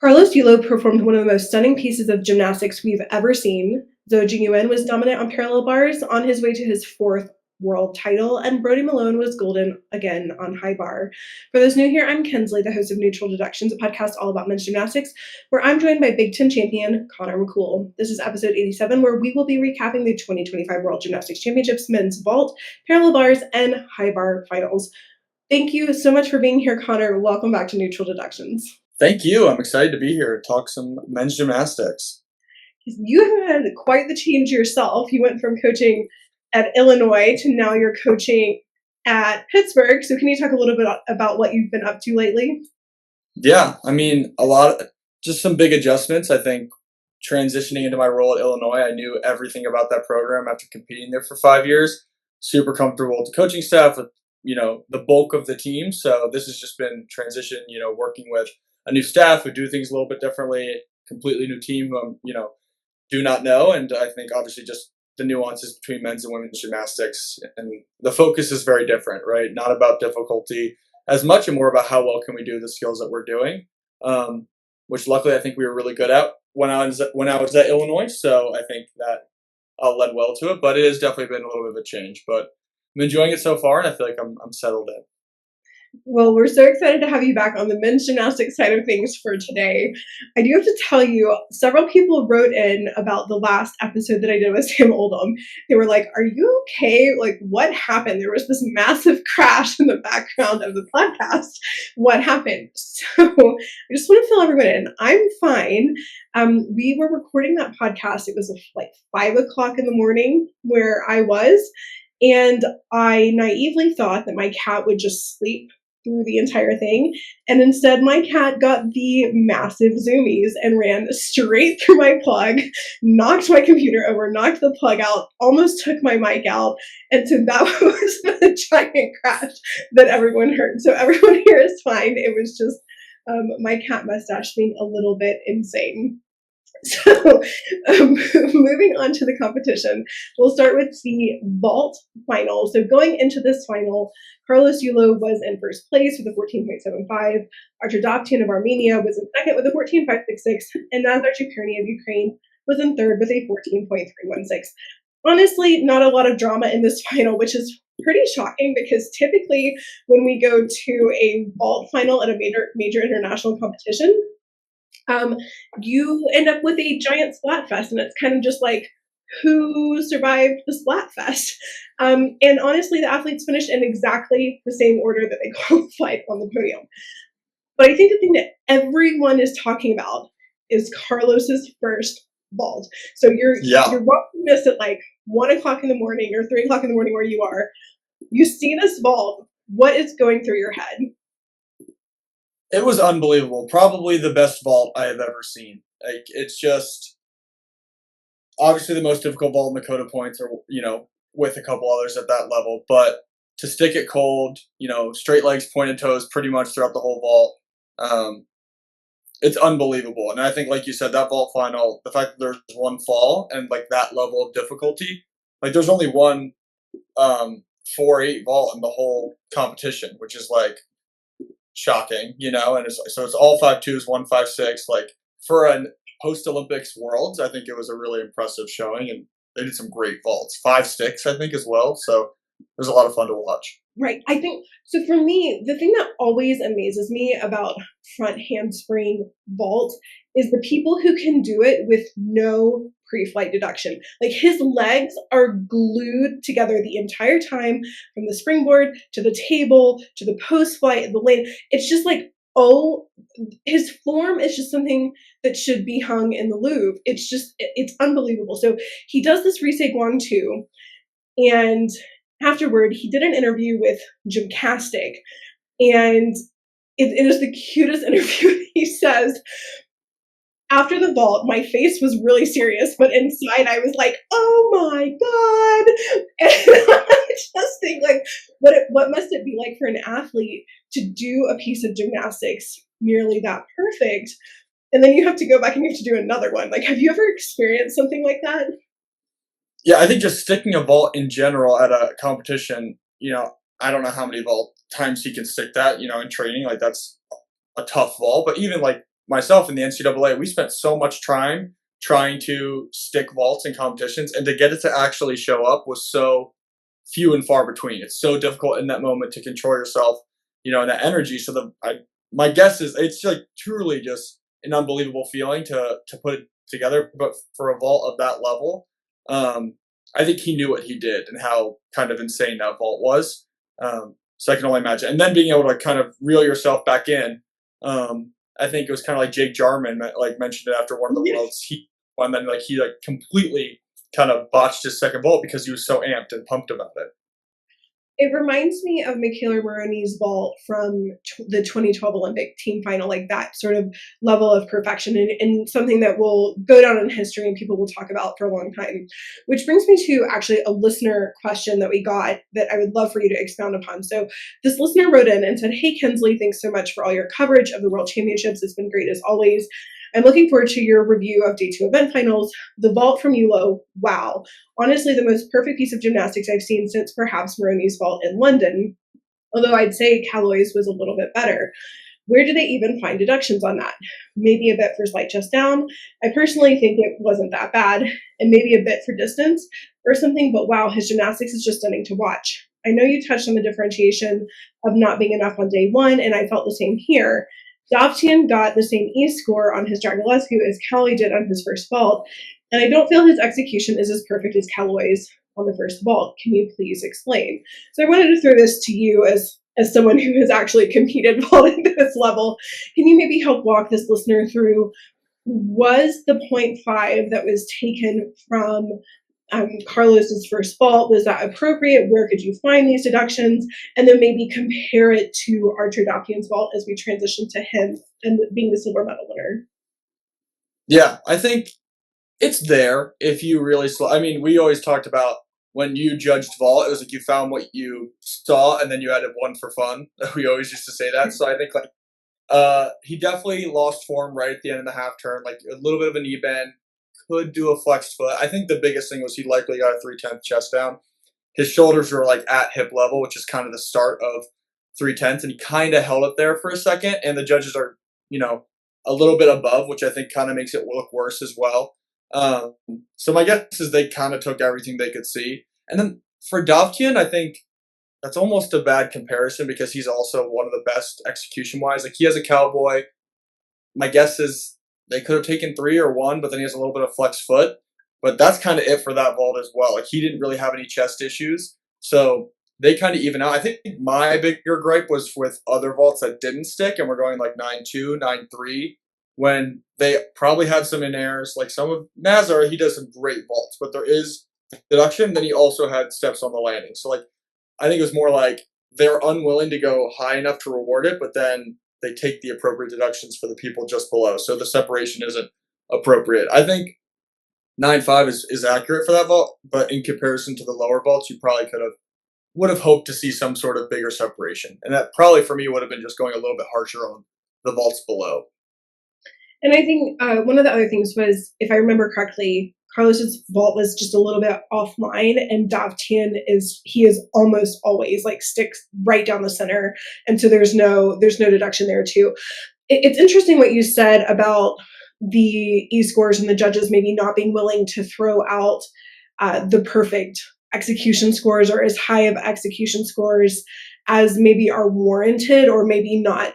Carlos Yulo performed one of the most stunning pieces of gymnastics we've ever seen. Zou Jingyuan was dominant on parallel bars on his way to his fourth world title, and Brody Malone was golden again on high bar. For those new here, I'm Kensley, the host of Neutral Deductions, a podcast all about men's gymnastics, where I'm joined by Big Ten champion Connor McCool. This is episode 87, where we will be recapping the 2025 World Gymnastics Championships men's vault, parallel bars, and high bar finals. Thank you so much for being here, Connor. Welcome back to Neutral Deductions. Thank you. I'm excited to be here to talk some men's gymnastics. You have had quite the change yourself. You went from coaching at Illinois to now you're coaching at Pittsburgh. So can you talk a little bit about what you've been up to lately? Yeah, just some big adjustments. I think transitioning into my role at Illinois, I knew everything about that program after competing there for 5 years. Super comfortable with the coaching staff, with the bulk of the team. So this has just been transition. Working with a new staff who do things a little bit differently, completely new team who do not know, and I think obviously just the nuances between men's and women's gymnastics, and the focus is very different, right? Not about difficulty as much, and more about how well can we do the skills that we're doing, which luckily I think we were really good at when I was at Illinois. So I think that led well to it, but it has definitely been a little bit of a change. But I'm enjoying it so far, and I feel like I'm settled in. Well, we're so excited to have you back on the men's gymnastics side of things for today. I do have to tell you, several people wrote in about the last episode that I did with Sam Oldham. They were like, "Are you okay? Like, what happened? There was this massive crash in the background of the podcast. What happened?" So I just want to fill everyone in. I'm fine. We were recording that podcast. It was like 5 o'clock in the morning where I was. And I naively thought that my cat would just sleep through the entire thing. And instead, my cat got the massive zoomies and ran straight through my plug, knocked my computer over, knocked the plug out, almost took my mic out. And so that was the giant crash that everyone heard. So everyone here is fine. It was just my cat mustache being a little bit insane. So moving on to the competition, we'll start with the vault final. So going into this final, Carlos Yulo was in first place with a 14.75. Archer Dovtian of Armenia was in second with a 14.566, and Nazar Chukerny of Ukraine was in third with a 14.316. Honestly, not a lot of drama in this final, which is pretty shocking because typically when we go to a vault final at a major international competition, you end up with a giant splat fest, and it's kind of just like, who survived the splat fest? And honestly, the athletes finished in exactly the same order that they qualified on the podium. But I think the thing that everyone is talking about is Carlos's first vault. So you're watching this at like 1 o'clock in the morning or 3 o'clock in the morning where you are. You see this vault. What is going through your head? It was unbelievable. Probably the best vault I have ever seen. Like, it's just obviously the most difficult vault in the Dakota points, or with a couple others at that level. But to stick it cold, straight legs, pointed toes, pretty much throughout the whole vault, it's unbelievable. And I think, like you said, that vault final, the fact that there's one fall and like that level of difficulty, like there's only one 4-8 vault in the whole competition, which is like shocking, and it's all 5.2s, 1.56. Like, for a post-Olympics Worlds, I think it was a really impressive showing, and they did some great vaults. 5.6, I think, as well. So it was a lot of fun to watch. Right. I think so. For me, the thing that always amazes me about front handspring vault is the people who can do it with no pre-flight deduction. Like, his legs are glued together the entire time, from the springboard to the table to the post-flight and the lane. It's just like, his form is just something that should be hung in the Louvre. It's unbelievable. So he does this Risei Guang 2, and afterward, he did an interview with Gymnastics, and it is the cutest interview. He says, "After the vault, my face was really serious, but inside I was like, oh my God." And I just think, like, what must it be like for an athlete to do a piece of gymnastics nearly that perfect? And then you have to go back and you have to do another one. Like, have you ever experienced something like that? Yeah, I think just sticking a vault in general at a competition, I don't know how many vault times he can stick that, in training. Like, that's a tough vault. But even like myself in the NCAA, we spent so much time trying to stick vaults in competitions, and to get it to actually show up was so few and far between. It's so difficult in that moment to control yourself, and that energy. So my guess is it's like truly just an unbelievable feeling to put it together. But for a vault of that level, I think he knew what he did and how kind of insane that vault was. So I can only imagine. And then being able to kind of reel yourself back in. I think it was kind of like Jake Jarman mentioned it after one of the vaults. And then he completely kind of botched his second vault because he was so amped and pumped about it. It reminds me of Michaela Maroney's vault from the 2012 Olympic team final, like that sort of level of perfection, and something that will go down in history and people will talk about for a long time. Which brings me to actually a listener question that we got that I would love for you to expound upon. So this listener wrote in and said, "Hey Kensley, thanks so much for all your coverage of the World Championships. It's been great as always. I'm looking forward to your review of day 2 event finals. The vault from Yulo, wow. Honestly, the most perfect piece of gymnastics I've seen since perhaps Maroney's vault in London, although I'd say Calloway's was a little bit better. Where do they even find deductions on that? Maybe a bit for slight chest down. I personally think it wasn't that bad, and maybe a bit for distance or something, but wow, his gymnastics is just stunning to watch. I know you touched on the differentiation of not being enough on day 1, and I felt the same here. Dovtian got the same E-score on his Dragulescu as Calloway did on his first vault, and I don't feel his execution is as perfect as Calloway's on the first vault. Can you please explain?" So I wanted to throw this to you as someone who has actually competed vaulting at this level. Can you maybe help walk this listener through, was the 0.5 that was taken from Carlos's first vault, was that appropriate? Where could you find these deductions? And then maybe compare it to Archer Dopkian's vault as we transition to him and being the silver medal winner. Yeah, I think it's there if you really I mean, we always talked about when you judged vault, it was like you found what you saw and then you added one for fun. We always used to say that. So I think he definitely lost form right at the end of the half turn, like a little bit of a knee bend, could do a flexed foot. I think the biggest thing was he likely got a 3/10 chest down. His shoulders were at hip level, which is kind of the start of 3/10, and he kind of held it there for a second. And the judges are, a little bit above, which I think kind of makes it look worse as well. So my guess is they kind of took everything they could see. And then for Dovkian, I think that's almost a bad comparison because he's also one of the best execution-wise. He has a cowboy. My guess is they could have taken 3 or 1, but then he has a little bit of flex foot. But that's kind of it for that vault as well. He didn't really have any chest issues. So they kind of even out. I think my bigger gripe was with other vaults that didn't stick and were going 9-2, 9-3, when they probably had some in airs. Some of Nazar, he does some great vaults, but there is deduction. Then he also had steps on the landing. So I think it was more they're unwilling to go high enough to reward it, but then they take the appropriate deductions for the people just below. So the separation isn't appropriate. I think 9.5 is accurate for that vault, but in comparison to the lower vaults, you probably would have hoped to see some sort of bigger separation. And that probably for me would have been just going a little bit harsher on the vaults below. And I think one of the other things was, if I remember correctly, Carlos's vault was just a little bit offline, and Dovtian is almost always sticks right down the center, and so there's no deduction there too. It's interesting what you said about the E-scores and the judges maybe not being willing to throw out the perfect execution scores or as high of execution scores as maybe are warranted, or maybe not.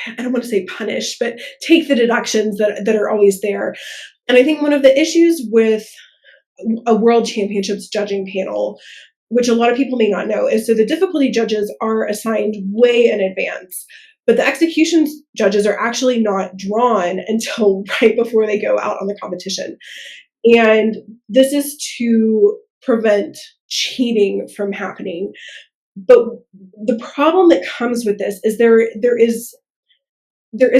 I don't want to say punish, but take the deductions that are always there. And I think one of the issues with a World Championships judging panel, which a lot of people may not know, is so the difficulty judges are assigned way in advance, but the execution judges are actually not drawn until right before they go out on the competition. And this is to prevent cheating from happening. But the problem that comes with this is there is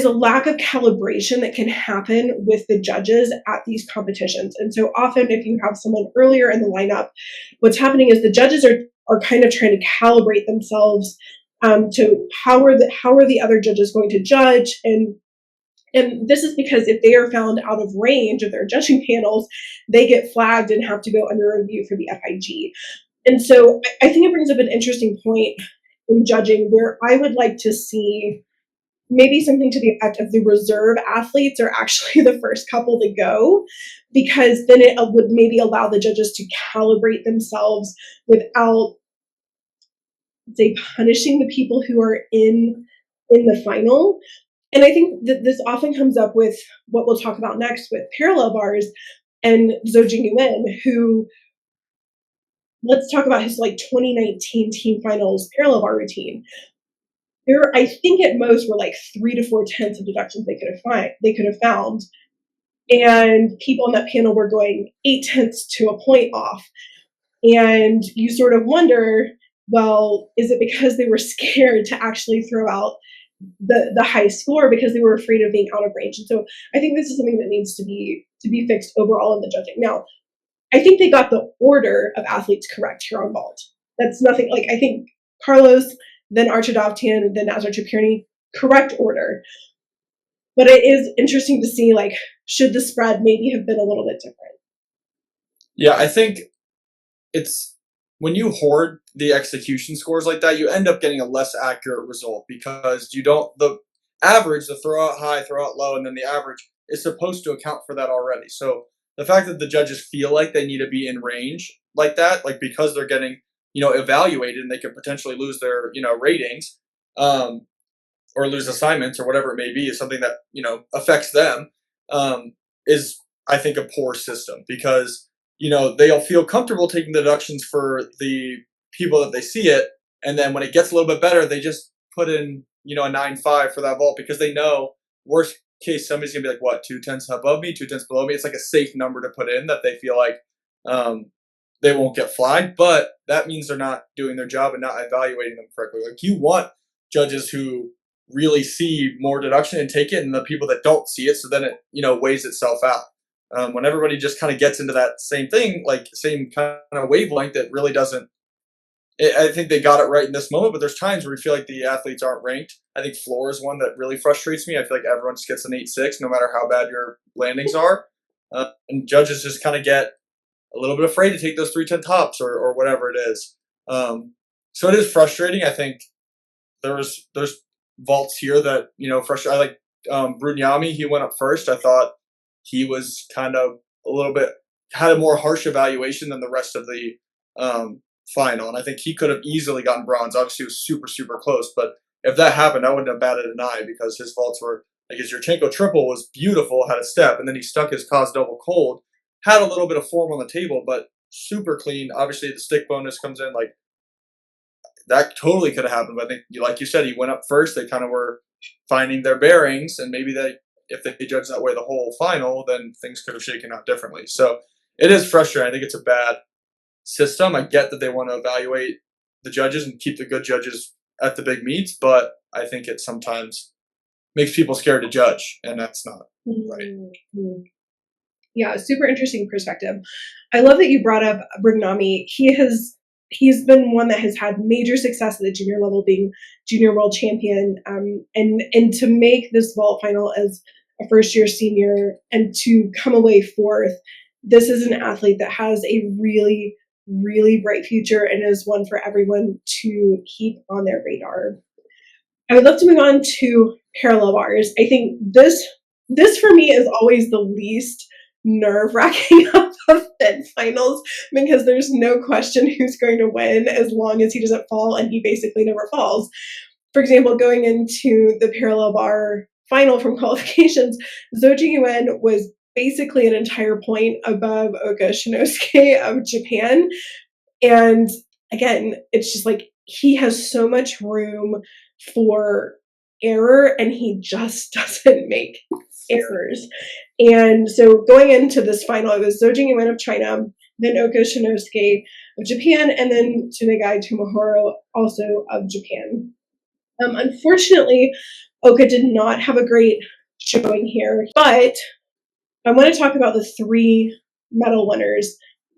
a lack of calibration that can happen with the judges at these competitions. And so often if you have someone earlier in the lineup, what's happening is the judges are kind of trying to calibrate themselves to how are the other judges going to judge. And this is because if they are found out of range of their judging panels, they get flagged and have to go under review for the FIG. And so I think it brings up an interesting point in judging where I would like to see maybe something to the effect of the reserve athletes are actually the first couple to go, because then it would maybe allow the judges to calibrate themselves without, say, punishing the people who are in the final. And I think that this often comes up with what we'll talk about next with parallel bars and Zou Jingyuan, who, let's talk about his like 2019 team finals parallel bar routine. There, I think at most were like 3 to 4 tenths of deductions they could have found, and people on that panel were going 8 tenths to a point off. And you sort of wonder, well, is it because they were scared to actually throw out the high score because they were afraid of being out of range? And so I think this is something that needs to be fixed overall in the judging. Now, I think they got the order of athletes correct here on vault. That's nothing, like, I think Carlos, then Archidovtian, then Nazar Chapirny, correct order. But it is interesting to see, like, should the spread maybe have been a little bit different? Yeah, I think it's when you hoard the execution scores like that, you end up getting a less accurate result because you don't, the average, the throw out high, throw out low, and then the average is supposed to account for that already. So the fact that the judges feel like they need to be in range like that, like because they're getting, evaluated and they could potentially lose their, ratings, or lose assignments or whatever it may be, is something that, affects them, is, I think, a poor system because, they'll feel comfortable taking the deductions for the people that they see it. And then when it gets a little bit better, they just put in, a 9.5 for that vault because they know worst case, somebody's going to be like, what, 2 tenths above me, 2 tenths below me. It's like a safe number to put in that they feel like, they won't get flagged, but that means they're not doing their job and not evaluating them correctly. Like, you want judges who really see more deduction and take it, and the people that don't see it, so then it, weighs itself out. When everybody just kind of gets into that same thing, like same kind of wavelength, that really doesn't. I think they got it right in this moment, but there's times where we feel like the athletes aren't ranked. I think floor is one that really frustrates me. I feel like everyone just gets an 8.6, no matter how bad your landings are, and judges just kind of get a little bit afraid to take those 3/10 hops or whatever it is. So it is frustrating. I think there's vaults here that frustrate. I like Brunyami. He went up first. I thought he was kind of a little bit had a more harsh evaluation than the rest of the final, and I think he could have easily gotten bronze. Obviously, it was super, super close, but if that happened, I wouldn't have batted an eye because his vaults were like his Yurchenko triple was beautiful, had a step, and then he stuck his cos double cold, had a little bit of form on the table, but super clean. Obviously, the stick bonus comes in, like that totally could have happened. But I think, like you said, he went up first. They kind of were finding their bearings, and maybe if they judged that way the whole final, then things could have shaken out differently. So it is frustrating. I think it's a bad system. I get that they want to evaluate the judges and keep the good judges at the big meets, but I think it sometimes makes people scared to judge, and that's not right. Mm-hmm. Yeah, super interesting perspective. I love that you brought up Brignami. He's been one that has had major success at the junior level, being junior world champion, and to make this vault final as a first year senior and to come away fourth. This is an athlete that has a really, really bright future and is one for everyone to keep on their radar. I would love to move on to parallel bars. I think this for me is always the least nerve-wracking of the Fed finals because there's no question who's going to win as long as he doesn't fall, and he basically never falls. For example, going into the parallel bar final from qualifications, Zou Jingyuan was basically an entire point above Oka Shinosuke of Japan. And again, it's just like he has so much room for error and he just doesn't make errors. And so going into this final, it was Zou Jingyuan of China, then Oka Shinosuke of Japan, and then Tsunegai Tomohiro also of Japan. Unfortunately, Oka did not have a great showing here, but I want to talk about the 3 medal winners,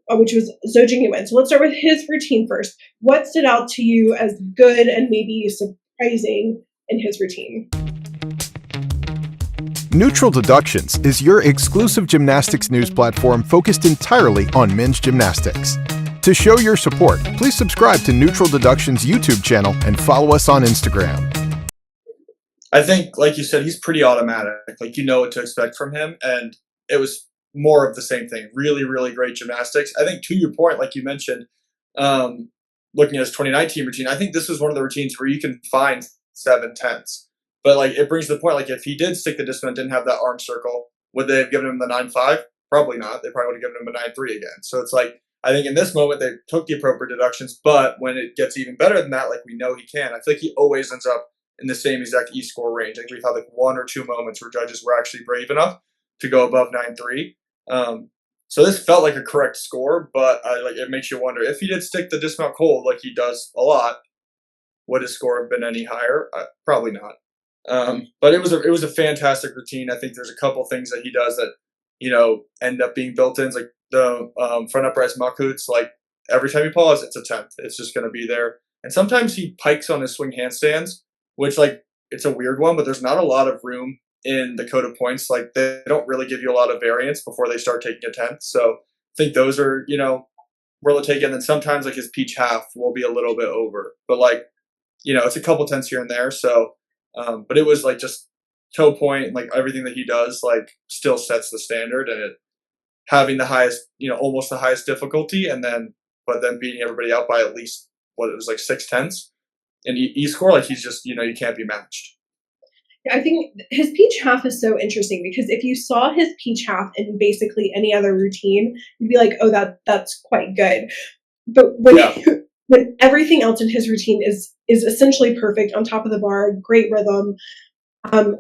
which was Zou Jingyuan. So let's start with his routine first. What stood out to you as good and maybe surprising in his routine? Neutral Deductions is your exclusive gymnastics news platform focused entirely on men's gymnastics. To show your support, please subscribe to Neutral Deductions' YouTube channel and follow us on Instagram. I think, like you said, he's pretty automatic. Like, you know what to expect from him, and it was more of the same thing. Really, really great gymnastics. I think to your point, like you mentioned, um, looking at his 2019 routine, I think this was one of the routines where you can find 7/10s. But like it brings to the point, like if he did stick the discipline, didn't have that arm circle, would they have given him the 9.5? Probably not. They probably would have given him a 9.3 again. So it's like I think in this moment they took the appropriate deductions, but when it gets even better than that, like we know he can, I feel like he always ends up in the same exact e-score range. I think we've had like one or two moments where judges were actually brave enough to go above 9.3. So this felt like a correct score, but like it makes you wonder if he did stick the dismount cold like he does a lot, would his score have been any higher? Probably not. But it was a fantastic routine. I think there's a couple things that he does that end up being built in, like the front uprise muckhoots. Like every time he pause, it's a 10th. It's just going to be there. And sometimes he pikes on his swing handstands, which like it's a weird one, but there's not a lot of room in the code of points. Like they don't really give you a lot of variance before they start taking a 10th. So I think those are where they'll take it. And then sometimes like his peach half will be a little bit over, but like it's a couple tenths here and there. So, but it was like just toe point, like everything that he does, like still sets the standard, and it having the highest, almost the highest difficulty, but then beating everybody out by at least what it was like 6/10 in e-score. Like he's just, you can't be matched. I think his peach half is so interesting because if you saw his peach half in basically any other routine, you'd be like, oh, that's quite good. But when Yeah. when everything else in his routine is essentially perfect, on top of the bar, great rhythm,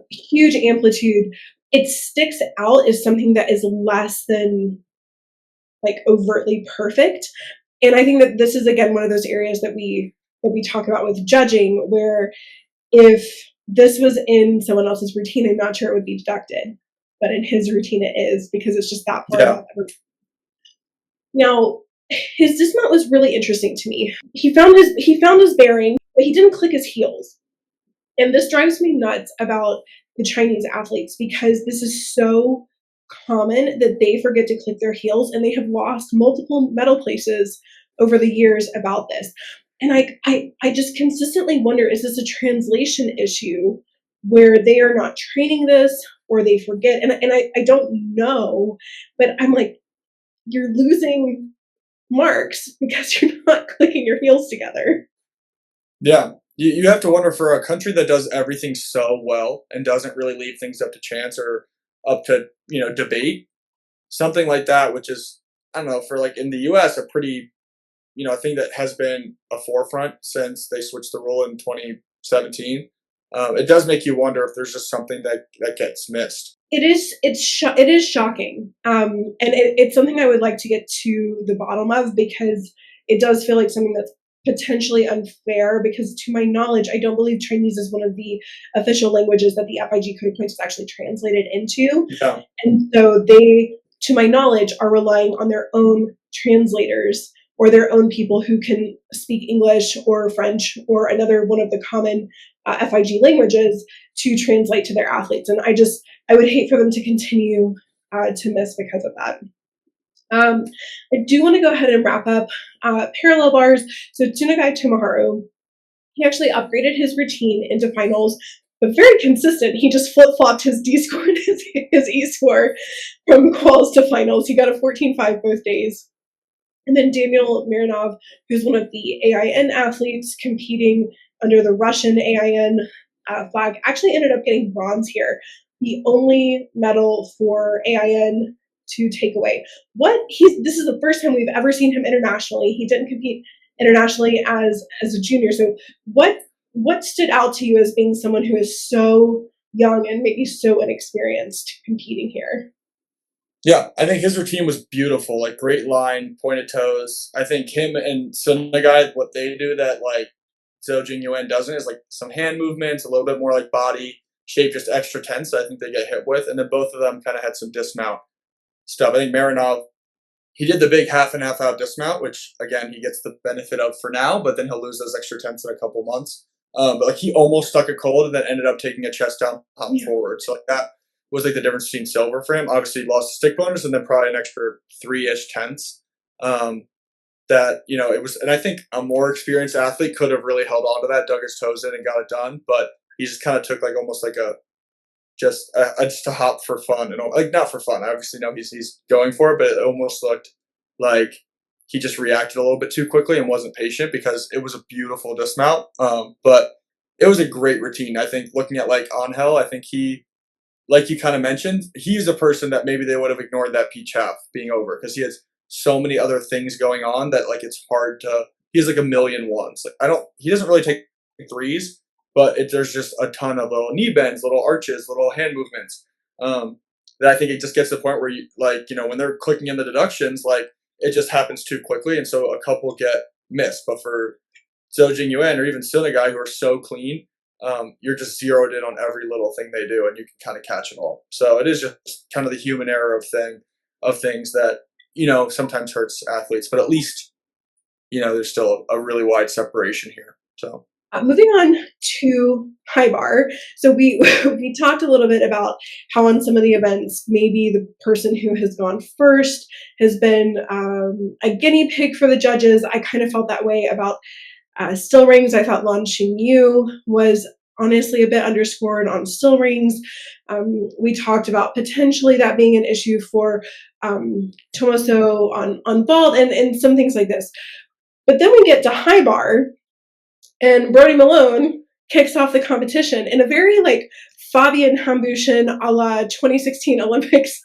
huge amplitude, it sticks out as something that is less than like overtly perfect. And I think that this is again one of those areas that we talk about with judging, where if this was in someone else's routine, I'm not sure it would be deducted, but in his routine it is, because it's just that far Yeah. above everything. Now, his dismount was really interesting to me. He found his bearing, but he didn't click his heels. And this drives me nuts about the Chinese athletes, because this is so common that they forget to click their heels, and they have lost multiple medal places over the years about this. And I just consistently wonder, is this a translation issue where they are not training this, or they forget? And I don't know, but I'm like, you're losing marks because you're not clicking your heels together. Yeah. You have to wonder, for a country that does everything so well and doesn't really leave things up to chance or up to, debate, something like that, which is, I don't know, for like in the US, a pretty, a thing that has been a forefront since they switched the rule in 2017. It does make you wonder if there's just something that gets missed. It is shocking, and it's something I would like to get to the bottom of, because it does feel like something that's potentially unfair, because to my knowledge, I don't believe Chinese is one of the official languages that the FIG Code of Points is actually translated into. Yeah. And so they, to my knowledge, are relying on their own translators, or their own people who can speak English or French or another one of the common FIG languages to translate to their athletes. And I would hate for them to continue to miss because of that. I do want to go ahead and wrap up parallel bars. So Tsunagai Tomoharu, he actually upgraded his routine into finals, but very consistent. He just flip-flopped his D-score and his E-score from quals to finals. He got a 14.5 both days. And then Daniel Mironov, who's one of the AIN athletes competing under the Russian AIN flag, actually ended up getting bronze here. The only medal for AIN to take away. This is the first time we've ever seen him internationally. He didn't compete internationally as a junior. So what stood out to you as being someone who is so young and maybe so inexperienced competing here? Yeah, I think his routine was beautiful. Like great line, pointed toes. I think him and Sunagai, what they do that like Zou Jingyuan doesn't, is like some hand movements, a little bit more like body shape, just extra tense. I think they get hit with, and then both of them kind of had some dismount stuff. I think Marinov, he did the big half and half out dismount, which again he gets the benefit of for now, but then he'll lose those extra tenths in a couple months. But like he almost stuck a cold and then ended up taking a chest down hop forward. So like that was like the difference between silver for him. Obviously he lost the stick bonus and then probably an extra 3-ish tenths. That it was, and I think a more experienced athlete could have really held on to that, dug his toes in, and got it done. But he just kind of took like almost like just a hop for fun, and like not for fun. I obviously know he's going for it, but it almost looked like he just reacted a little bit too quickly and wasn't patient because it was a beautiful dismount. But it was a great routine. I think looking at like Angel, I think he, like you kind of mentioned, he's a person that maybe they would have ignored that peach half being over because he has so many other things going on that like it's hard to. He has like a million ones. Like he doesn't really take threes, but there's just a ton of little knee bends, little arches, little hand movements. That I think it just gets to the point where you like when they're clicking in the deductions, like it just happens too quickly, and so a couple get missed. But for Zou Jingyuan or even Guy, who are so clean, you're just zeroed in on every little thing they do, and you can kind of catch it all. So it is just kind of the human error of things that sometimes hurts athletes, but at least there's still a really wide separation here. So moving on to high bar. So we we talked a little bit about how on some of the events, maybe the person who has gone first has been a guinea pig for the judges. I kind of felt that way about still rings. I thought Lan Xingyu was honestly a bit underscored on still rings. We talked about potentially that being an issue for Tomoso on vault and some things like this. But then we get to high bar, and Brody Malone kicks off the competition in a very like Fabian Hambushin a la 2016 Olympics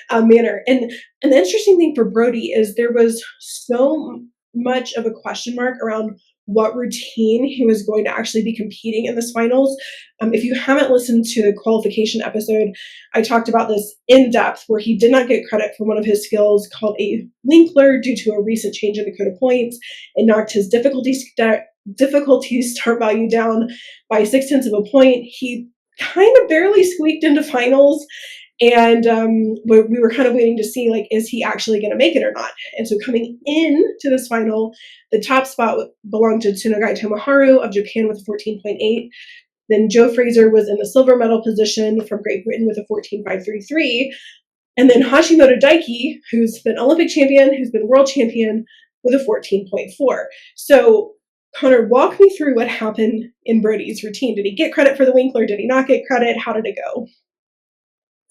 manner. And the interesting thing for Brody is there was so much of a question mark around what routine he was going to actually be competing in this finals. If you haven't listened to the qualification episode, I talked about this in depth where he did not get credit for one of his skills called a Linkler due to a recent change in the code of points. It knocked his difficulty start value down by 0.6 of a point. He kind of barely squeaked into finals, and we were kind of waiting to see, like, is he actually going to make it or not? And so coming into this final, the top spot belonged to Tsunogai Tomoharu of Japan with a 14.8. Then Joe Fraser was in the silver medal position from Great Britain with a 14.533. And then Hashimoto Daiki, who's been Olympic champion, who's been world champion, with a 14.4. So Connor, walk me through what happened in Brody's routine. Did he get credit for the Winkler? Did he not get credit? How did it go?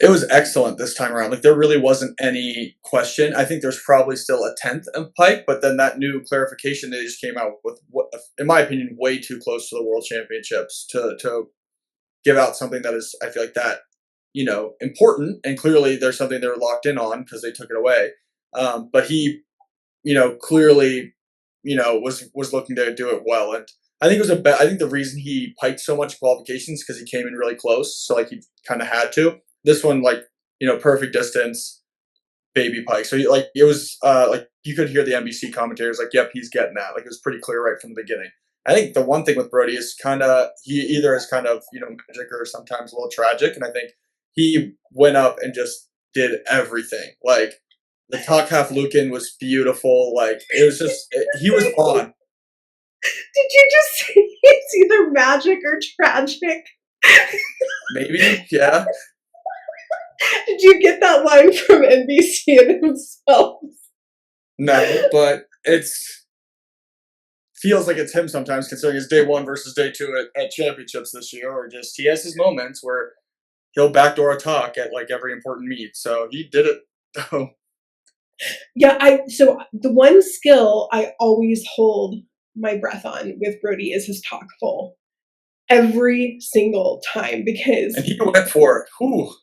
it was excellent this time around. Like there really wasn't any question. I think there's probably still a tenth of Pike, but then that new clarification they just came out with, what, in my opinion, way too close to the World Championships to give out something that is, I feel like that, important. And clearly there's something they're locked in on because they took it away. But he, clearly, was looking to do it well. And I think it was I think the reason he piked so much qualifications because he came in really close. So like he kind of had to. This one, like, perfect distance, baby pike. So it was like you could hear the NBC commentators like, yep, he's getting that. Like it was pretty clear right from the beginning. I think the one thing with Brody is he either is kind of, magic or sometimes a little tragic. And I think he went up and just did everything. Like the top half Lucan was beautiful. Like it was just, he was on. Did you just say it's either magic or tragic? Maybe, yeah. Did you get that line from NBC and themselves? No, but feels like it's him sometimes, considering it's day one versus day two at championships this year, or just he has his moments where he'll backdoor a talk at like every important meet. So he did it. Yeah, so the one skill I always hold my breath on with Brody is his talk full. Every single time, because and he went for it. Whew.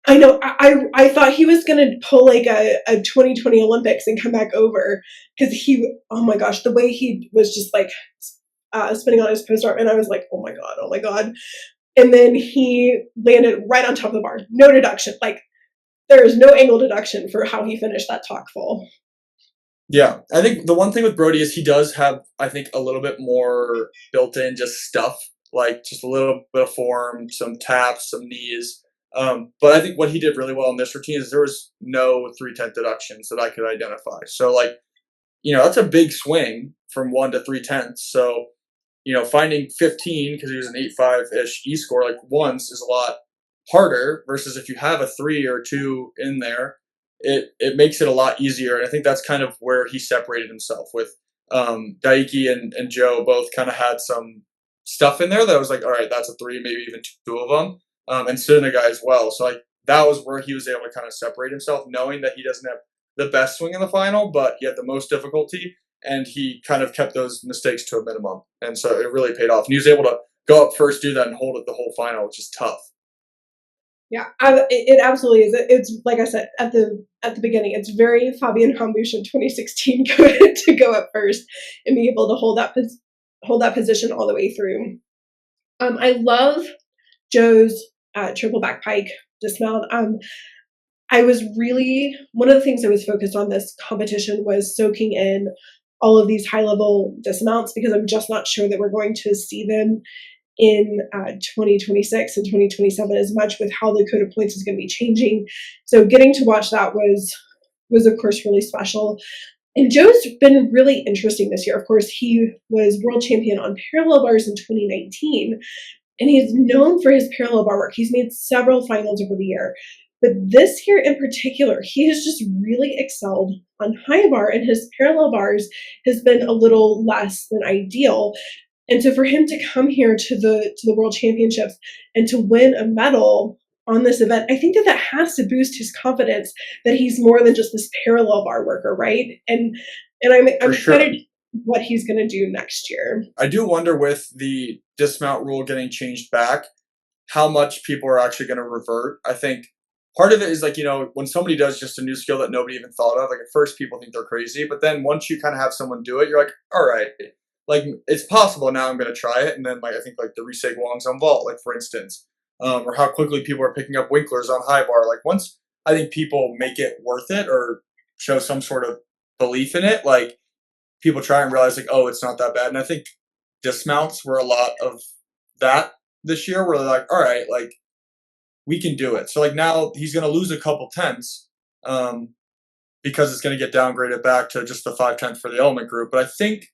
I know. I thought he was going to pull like a 2020 Olympics and come back over because oh my gosh, the way he was just like spinning on his post arm, and I was like, oh my god. And then he landed right on top of the bar. No deduction. Like there is no angle deduction for how he finished that talk full. Yeah, I think the one thing with Brody is he does have, I think, a little bit more built-in just stuff, like just a little bit of form, some taps, some knees. But I think what he did really well in this routine is there was no 3/10 deductions that I could identify. So like, that's a big swing from 1 to 3/10. So, finding 15 because he was an 8.5-ish E-score like once is a lot harder versus if you have a 3 or 2 in there, it makes it a lot easier. And I think that's kind of where he separated himself with Daiki and Joe both kind of had some stuff in there that I was like, all right, that's a 3, maybe even 2 of them, and Sunaga as well. So like that was where he was able to kind of separate himself, knowing that he doesn't have the best swing in the final, but he had the most difficulty, and he kind of kept those mistakes to a minimum, and so it really paid off. And he was able to go up first, do that, and hold it the whole final, which is tough. Yeah, it absolutely is. It's like I said at the beginning. It's very Fabian Hambush in 2016 to go up first and be able to hold that position all the way through. I love Joe's triple back pike dismount. I was really, one of the things I was focused on this competition was soaking in all of these high level dismounts, because I'm just not sure that we're going to see them in 2026 and 2027 as much, with how the code of points is going to be changing. So getting to watch that was of course really special. And Joe's been really interesting this year. Of course, he was world champion on parallel bars in 2019, and he's known for his parallel bar work. He's made several finals over the year. But this year in particular, he has just really excelled on high bar, and his parallel bars has been a little less than ideal. And so for him to come here to the World Championships and to win a medal on this event, I think that has to boost his confidence that he's more than just this parallel bar worker, right? And I'm excited what he's going to do next year. I do wonder, with the dismount rule getting changed back, how much people are actually going to revert. I think part of it is like, when somebody does just a new skill that nobody even thought of, like at first people think they're crazy, but then once you kind of have someone do it, you're like, all right, like it's possible now, I'm going to try it. And then like, I think like the Riseg Wongs on vault, like for instance, or how quickly people are picking up Winklers on high bar. Like once I think people make it worth it or show some sort of belief in it, like people try and realize like, oh, it's not that bad. And I think dismounts were a lot of that this year, where they're like, all right, like we can do it. So like now he's going to lose a couple tenths because it's going to get downgraded back to just the 5/10 for the element group. But I think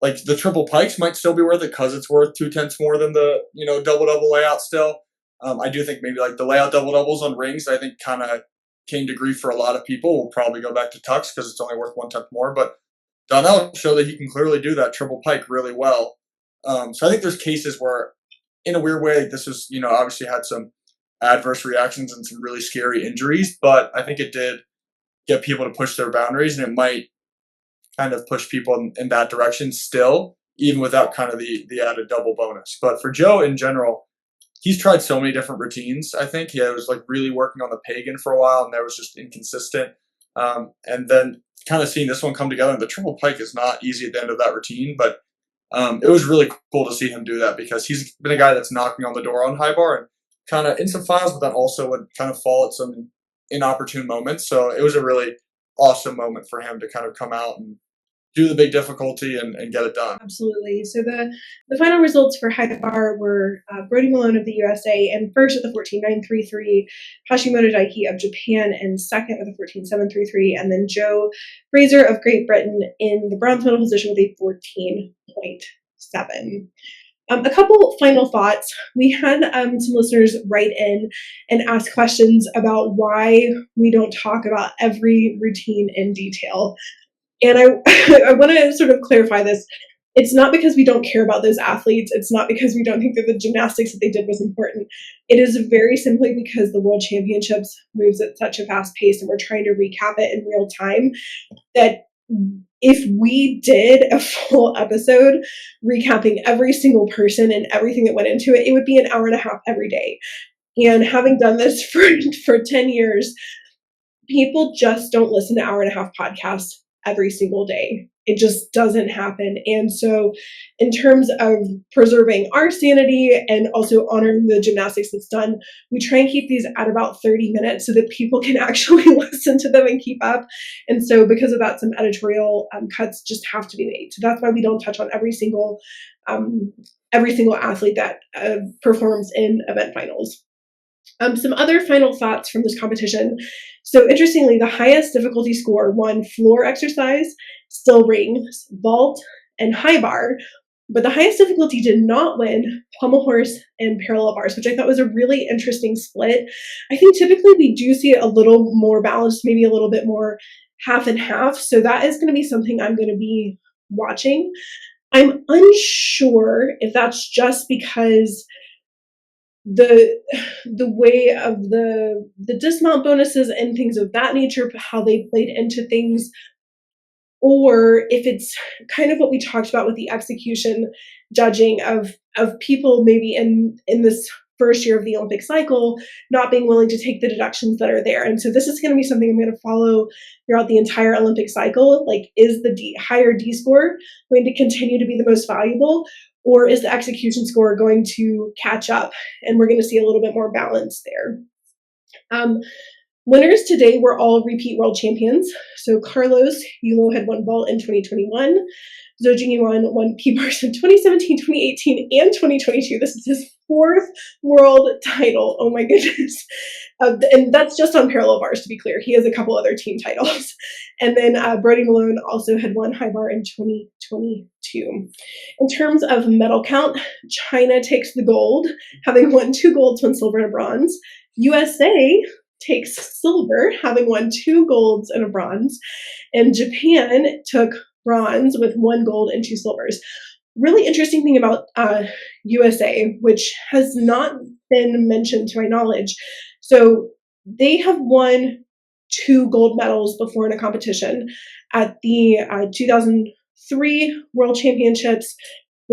like the triple pikes might still be worth it because it's worth 2/10 more than the double layout still. I do think maybe like the layout double doubles on rings, I think kind of came to grief for a lot of people. We'll probably go back to tux because it's only worth 1/10 more. But Donnell showed that he can clearly do that triple pike really well. So I think there's cases where, in a weird way, this was obviously had some adverse reactions and some really scary injuries, but I think it did get people to push their boundaries, and it might kind of push people in that direction still, even without kind of the added double bonus. But for Joe in general, he's tried so many different routines. I think he was like really working on the pagan for a while, and that was just inconsistent. And then kind of seeing this one come together, and the triple pike is not easy at the end of that routine, but it was really cool to see him do that, because he's been a guy that's knocking on the door on high bar and kind of in some finals, but then also would kind of fall at some inopportune moments. So it was a really awesome moment for him to kind of come out and do the big difficulty and get it done. Absolutely. So the final results for high bar were Brody Malone of the USA and first with a 14.933, Hashimoto Daiki of Japan and second with a 14.733, and then Joe Fraser of Great Britain in the bronze medal position with a 14.7. A couple final thoughts. We had some listeners write in and ask questions about why we don't talk about every routine in detail. And I want to sort of clarify this. It's not because we don't care about those athletes. It's not because we don't think that the gymnastics that they did was important. It is very simply because the World Championships moves at such a fast pace, and we're trying to recap it in real time, that if we did a full episode recapping every single person and everything that went into it, it would be an hour and a half every day. And having done this for 10 years, people just don't listen to hour and a half podcasts every single day. It just doesn't happen. And so in terms of preserving our sanity and also honoring the gymnastics that's done, we try and keep these at about 30 minutes so that people can actually listen to them and keep up. And so because of that, some editorial cuts just have to be made. So that's why we don't touch on every single athlete that performs in event finals. Some other final thoughts from this competition. So interestingly, the highest difficulty score won floor exercise, still rings, vault, and high bar, but the highest difficulty did not win pommel horse and parallel bars, which I thought was a really interesting split. I think typically we do see it a little more balanced, maybe a little bit more half and half. So that is going to be something I'm going to be watching. I'm unsure if that's just because the way of the dismount bonuses and things of that nature, how they played into things, or if it's kind of what we talked about with the execution judging of people maybe in this first year of the Olympic cycle not being willing to take the deductions that are there. And so this is going to be something I'm going to follow throughout the entire Olympic cycle. Like, is the higher D score going to continue to be the most valuable, or is the execution score going to catch up? And we're going to see a little bit more balance there. Winners today were all repeat world champions. So Carlos Yulo had won vault in 2021. Zou Jingyuan won P-Bars in 2017, 2018, and 2022. This is his 4th world title. Oh my goodness. And that's just on parallel bars, to be clear. He has a couple other team titles. And then Brody Malone also had won high bar in 2022. In terms of medal count, China takes the gold, having won 2 golds, 1 silver, and a bronze. USA takes silver, having won 2 golds and a bronze. And Japan took bronze with 1 gold and 2 silvers. Really interesting thing about USA, which has not been mentioned to my knowledge. So they have won 2 gold medals before in a competition at the 2003 World Championships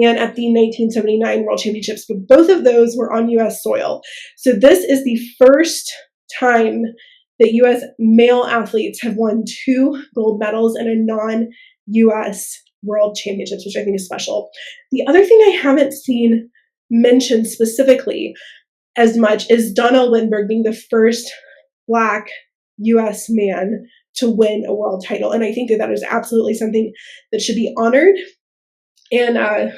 and at the 1979 World Championships, but both of those were on U.S. soil. So this is the first time that U.S. male athletes have won 2 gold medals in a non-U.S. World Championships, which I think is special. The other thing I haven't seen mentioned specifically as much is Donald Lindbergh being the first Black U.S. man to win a world title. And I think that is absolutely something that should be honored and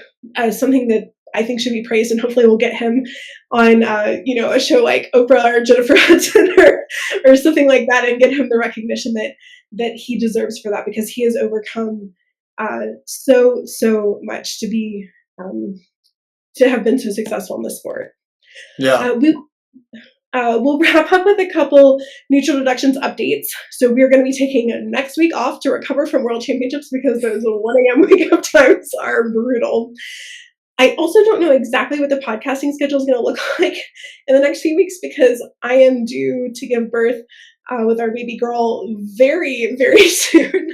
something that I think should be praised, and hopefully we'll get him on, a show like Oprah or Jennifer Hudson or something like that, and get him the recognition that he deserves for that, because he has overcome so much to have been so successful in the sport. Yeah. We'll wrap up with a couple Neutral Deductions updates. So we're going to be taking next week off to recover from World Championships because those 1 a.m. wake up times are brutal. I also don't know exactly what the podcasting schedule is going to look like in the next few weeks, because I am due to give birth with our baby girl very, very soon.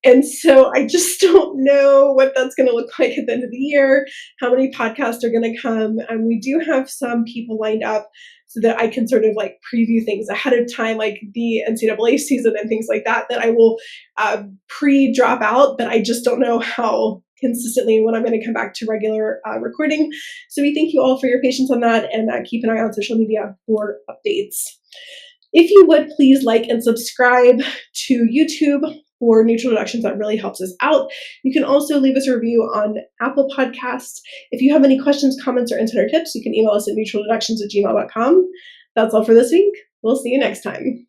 And so I just don't know what that's going to look like at the end of the year, how many podcasts are going to come. And we do have some people lined up so that I can sort of like preview things ahead of time, like the NCAA season and things like that I will pre-drop out, but I just don't know how consistently when I'm going to come back to regular recording. So we thank you all for your patience on that, and keep an eye on social media for updates. If you would, please like and subscribe to YouTube for Neutral Deductions. That really helps us out. You can also leave us a review on Apple Podcasts. If you have any questions, comments, or insider tips, you can email us at neutraldeductions@gmail.com. That's all for this week. We'll see you next time.